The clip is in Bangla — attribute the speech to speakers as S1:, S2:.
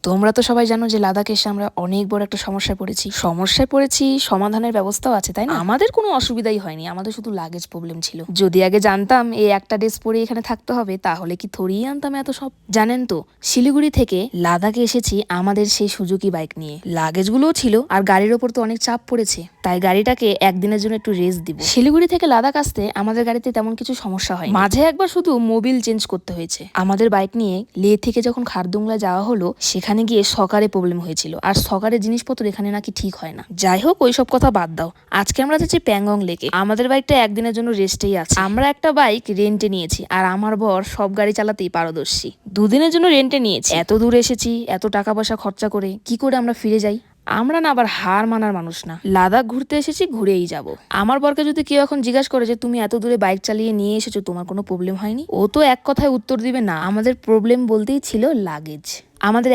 S1: তোমরা তো সবাই জানো যে লাদাখে এসে আমরা অনেক বড় একটা সমস্যায় পড়েছি, সমাধানের ব্যবস্থাও আছে, তাই না? আমাদের কোনো অসুবিধাই হয়নি, আমাদের শুধু লাগেজ প্রবলেম ছিল। যদি আগে জানতাম এই একটা ড্রেস পরে এখানে থাকতে হবে, তাহলে কি থরিয়ে আনতাম এত সব। জানেন তো, শিলিগুড়ি থেকে লাদাখে এসেছি আমাদের সেই সুজুকি বাইক নিয়ে। লাগেজগুলোও ছিল, আর গাড়ির ওপর তো অনেক চাপ পড়েছে, তাই গাড়িটাকে একদিনের জন্য একটু রেস্ট দিব। শিলিগুড়ি থেকে লাদাখ আসতে আমাদের গাড়িতে তেমন কিছু সমস্যা হয়, মাঝে একবার শুধু মোবিল চেঞ্জ করতে হয়েছে। আমাদের বাইক নিয়ে লে থেকে যখন খারদুংলা যাওয়া হলো, সেখানে গিয়ে সকারে প্রবলেম হয়েছিল, আর সকারে জিনিসপত্র এখানে নাকি ঠিক হয় না। যাই হোক, ওইসব কথা বাদ দাও। আজকে আমরা যাচ্ছি প্যাংগং লেকে। আমাদের বাইকটা একদিনের জন্য রেস্টেই আছে। আমরা একটা বাইক রেন্টে নিয়েছি, আর আমার বর সব গাড়ি চালাতেই পারদর্শী। দুদিনের জন্য রেন্টে নিয়েছি। এত দূর এসেছি, এত টাকা পয়সা খরচা করে কি করে আমরা ফিরে যাই? আমরা না আবার হার মানার মানুষ না। লাদাখ ঘুরতে এসেছি, ঘুরেই যাব। আমার বরকে যদি কেউ এখন জিজ্ঞাসা করে যে তুমি এত দূরে বাইক চালিয়ে নিয়ে এসেছো, তোমার কোনো প্রবলেম হয়নি, ও তো এক কথায় উত্তর দিবে না। আমাদের প্রবলেম বলতেই ছিল লাগেজ। আমাদের